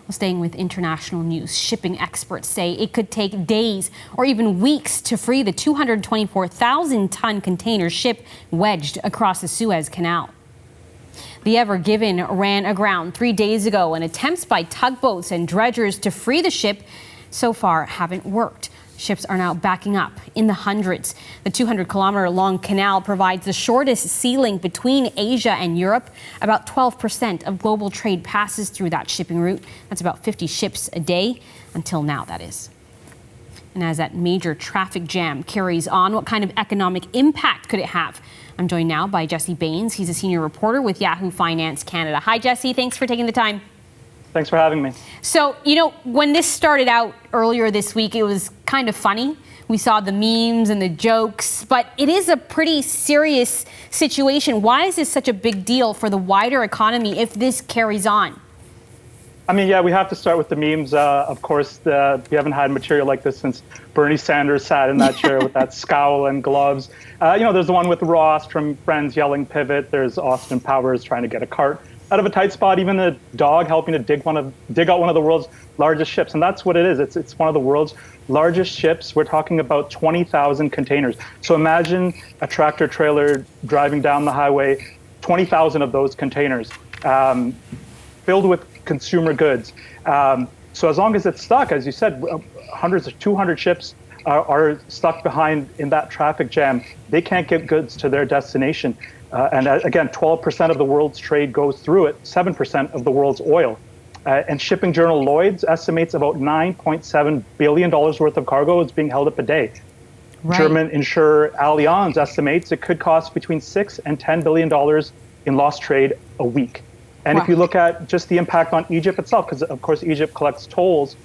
Staying with international news, shipping experts say it could take days or even weeks to free the 224,000-ton container ship wedged across the Suez Canal. The Ever Given ran aground 3 days ago, and attempts by tugboats and dredgers to free the ship so far haven't worked. Ships are now backing up in the hundreds. The 200-kilometer-long canal provides the shortest sea link between Asia and Europe. About 12% of global trade passes through that shipping route. That's about 50 ships a day, until now, that is. And as that major traffic jam carries on, what kind of economic impact could it have? I'm joined now by Jessy Bains. He's a senior reporter with Yahoo Finance Canada. Hi, Jessy. Thanks for taking the time. Thanks for having me. So, when this started out earlier this week, it was kind of funny. We saw the memes and the jokes, but it is a pretty serious situation. Why is this such a big deal for the wider economy if this carries on? I mean, yeah, we have to start with the memes. Of course, we haven't had material like this since Bernie Sanders sat in that chair with that scowl and gloves. There's the one with Ross from Friends yelling pivot. There's Austin Powers trying to get a cart out of a tight spot, even the dog helping to dig out one of the world's largest ships. And that's what it is. It's one of the world's largest ships. We're talking about 20,000 containers. So imagine a tractor trailer driving down the highway, 20,000 of those containers filled with consumer goods. So as long as it's stuck, as you said, hundreds of 200 ships are stuck behind in that traffic jam. They can't get goods to their destination. And again, 12% of the world's trade goes through it, 7% of the world's oil. And shipping journal Lloyd's estimates about $9.7 billion worth of cargo is being held up a day. Right. German insurer Allianz estimates it could cost between $6 and $10 billion in lost trade a week. And if you look at just the impact on Egypt itself, because of course Egypt collects tolls,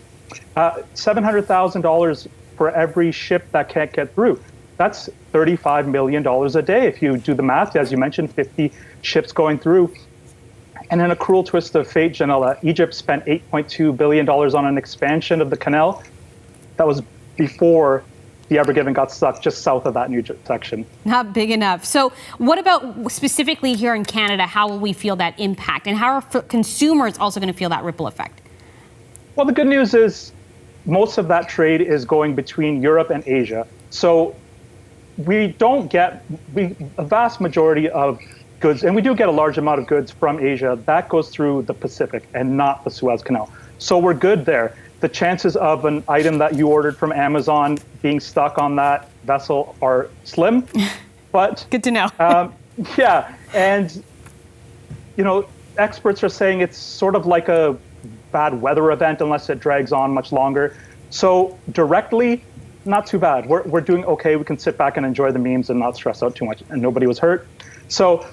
$700,000 for every ship that can't get through. That's $35 million a day. If you do the math, as you mentioned, 50 ships going through. And in a cruel twist of fate, Janella, Egypt spent $8.2 billion on an expansion of the canal. That was before the Ever Given got stuck just south of that new section. Not big enough. So what about specifically here in Canada? How will we feel that impact? And how are consumers also going to feel that ripple effect? Well, the good news is most of that trade is going between Europe and Asia. So we don't get a vast majority of goods, and we do get a large amount of goods from Asia. That goes through the Pacific and not the Suez Canal. So we're good there. The chances of an item that you ordered from Amazon being stuck on that vessel are slim, but good to know. Yeah, and experts are saying it's sort of like a bad weather event unless it drags on much longer. So directly, not too bad. We're doing okay. We can sit back and enjoy the memes and not stress out too much, and nobody was hurt. So,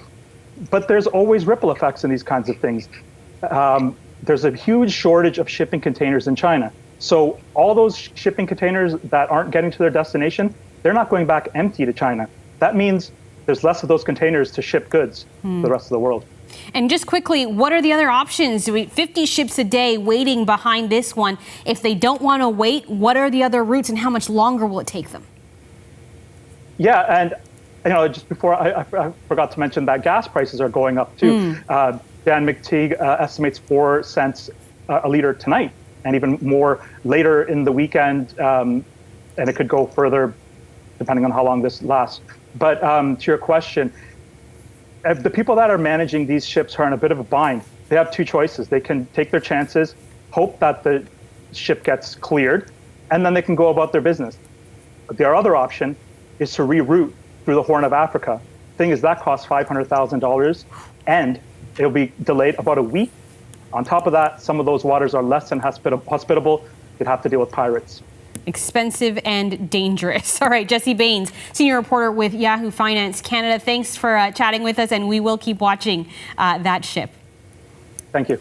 but there's always ripple effects in these kinds of things. There's a huge shortage of shipping containers in China. So all those shipping containers that aren't getting to their destination, they're not going back empty to China. That means there's less of those containers to ship goods to the rest of the world. And just quickly, what are the other options? 50 ships a day waiting behind this one. If they don't want to wait, what are the other routes and how much longer will it take them? Yeah, and just before I forgot to mention that gas prices are going up too. Dan McTeague estimates 4 cents a liter tonight, and even more later in the weekend, and it could go further depending on how long this lasts. But to your question, the people that are managing these ships are in a bit of a bind. They have 2 choices. They can take their chances, hope that the ship gets cleared, and then they can go about their business. But their other option is to reroute through the Horn of Africa. Thing is, that costs $500,000, and it'll be delayed about a week. On top of that, some of those waters are less than hospitable. You'd have to deal with pirates. Expensive and dangerous. All right, Jessy Bains, senior reporter with Yahoo Finance Canada. Thanks for chatting with us, and we will keep watching that ship. Thank you.